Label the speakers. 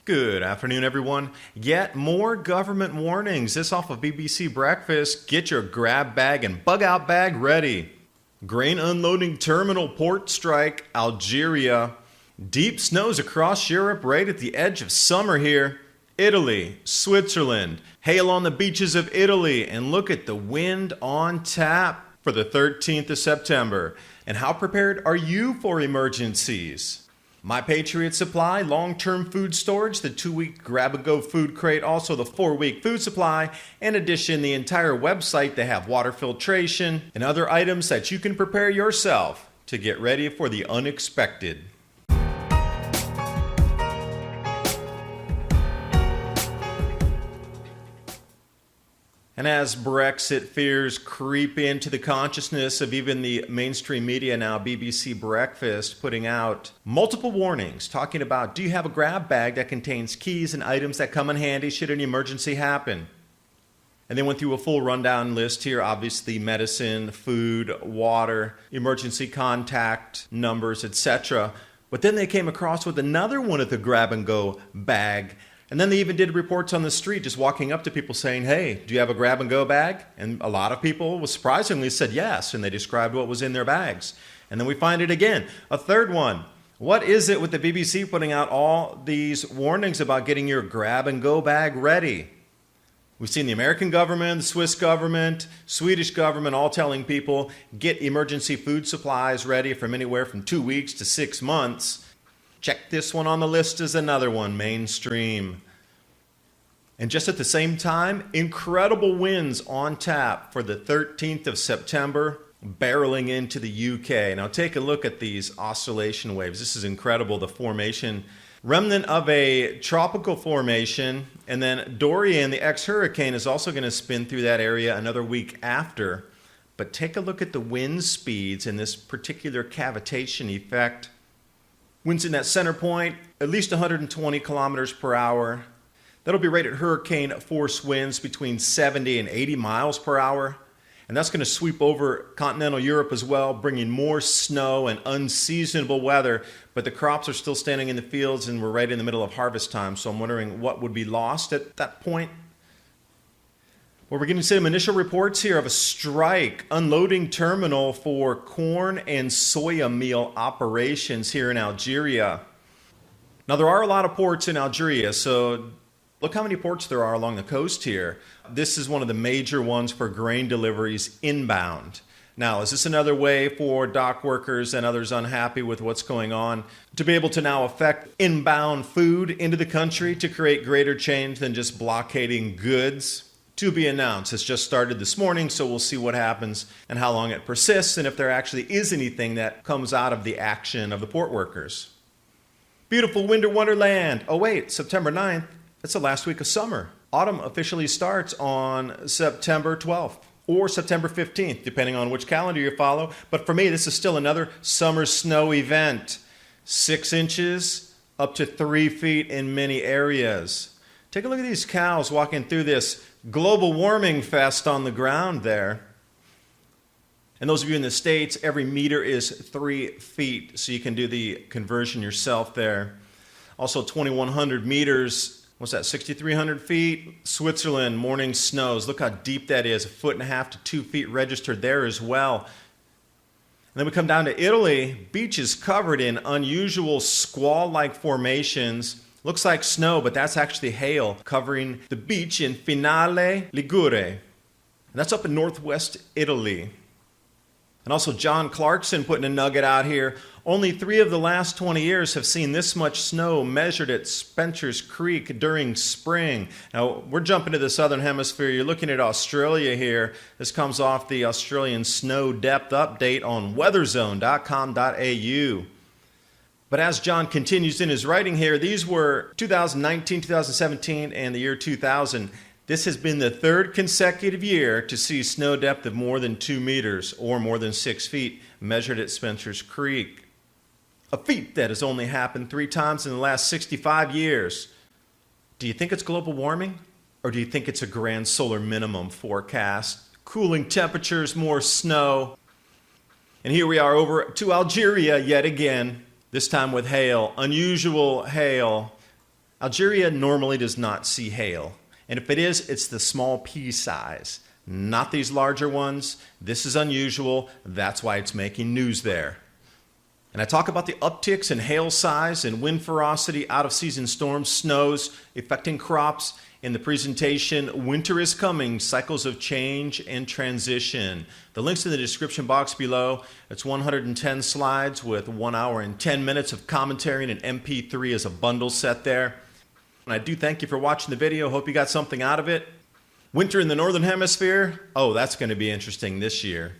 Speaker 1: Good afternoon, everyone. Yet more government warnings. This off of BBC Breakfast. Get your grab bag and bug out bag ready. Grain unloading terminal port strike, Algeria. Deep snows across Europe right at the edge of summer here. Italy, Switzerland, hail on the beaches of Italy, and look at the wind on tap for the 13th of September. And how prepared are you for emergencies? My Patriot Supply, long-term food storage, the 2-week grab-and-go food crate, also the 4-week food supply. In addition, the entire website, they have water filtration and other items that you can prepare yourself to get ready for the unexpected. And as Brexit fears creep into the consciousness of even the mainstream media now, BBC Breakfast putting out multiple warnings talking about, do you have a grab bag that contains keys and items that come in handy should an emergency happen? And they went through a full rundown list here, obviously medicine, food, water, emergency contact numbers, etc. But then they came across with another one of the grab-and-go bag. And then they even did reports on the street, just walking up to people saying, hey, do you have a grab-and-go bag? And a lot of people surprisingly said yes, and they described what was in their bags. And then we find it again, a third one. What is it with the BBC putting out all these warnings about getting your grab-and-go bag ready? We've seen the American government, the Swiss government, Swedish government all telling people, get emergency food supplies ready from anywhere from 2 weeks to 6 months. Check this one on the list as another one, mainstream. And just at the same time, incredible winds on tap for the 13th of September, barreling into the UK. Now take a look at these oscillation waves. This is incredible, the formation. Remnant of a tropical formation, and then Dorian, the ex-hurricane, is also going to spin through that area another week after. But take a look at the wind speeds in this particular cavitation effect. Winds in that center point, at least 120 kilometers per hour. That'll be rated hurricane force winds between 70 and 80 miles per hour. And that's going to sweep over continental Europe as well, bringing more snow and unseasonable weather. But the crops are still standing in the fields, and we're right in the middle of harvest time. So I'm wondering what would be lost at that point. Well, we're getting some initial reports here of a strike, unloading terminal for corn and soya meal operations here in Algeria. Now, there are a lot of ports in Algeria, so look how many ports there are along the coast here. This is one of the major ones for grain deliveries inbound. Now, is this another way for dock workers and others unhappy with what's going on to be able to now affect inbound food into the country to create greater change than just blockading goods? To be announced. It's just started this morning, so we'll see what happens and how long it persists and if there actually is anything that comes out of the action of the port workers. Beautiful winter wonderland. Oh wait, September 9th, it's the last week of summer. Autumn officially starts on September 12th or September 15th, depending on which calendar you follow. But for me, this is still another summer snow event. 6 inches up to 3 feet in many areas. Take a look at these cows walking through this global warming fest on the ground there. And those of you in the States, every meter is 3 feet, so you can do the conversion yourself there. Also 2,100 meters, what's that, 6,300 feet? Switzerland, morning snows. Look how deep that is, 1.5 to 2 feet registered there as well. And then we come down to Italy, beaches covered in unusual squall-like formations. Looks like snow, but that's actually hail covering the beach in Finale Ligure. And that's up in northwest Italy. And also John Clarkson putting a nugget out here. Only 3 of the last 20 years have seen this much snow measured at Spencer's Creek during spring. Now, we're jumping to the southern hemisphere. You're looking at Australia here. This comes off the Australian Snow Depth Update on weatherzone.com.au. But as John continues in his writing here, these were 2019, 2017, and the year 2000. This has been the 3rd consecutive year to see snow depth of more than 2 meters or more than 6 feet measured at Spencer's Creek. A feat that has only happened 3 times in the last 65 years. Do you think it's global warming? Or do you think it's a grand solar minimum forecast? Cooling temperatures, more snow. And here we are over to Algeria yet again. This time with hail, unusual hail. Algeria normally does not see hail, and if it is, it's the small pea size, not these larger ones. This is unusual. That's why it's making news there. And I talk about the upticks in hail size and wind ferocity, out-of-season storms, snows affecting crops. In the presentation, Winter is Coming, Cycles of Change and Transition. The link's in the description box below. It's 110 slides with 1 hour and 10 minutes of commentary and an MP3 as a bundle set there. And I do thank you for watching the video. Hope you got something out of it. Winter in the Northern Hemisphere, oh, that's going to be interesting this year.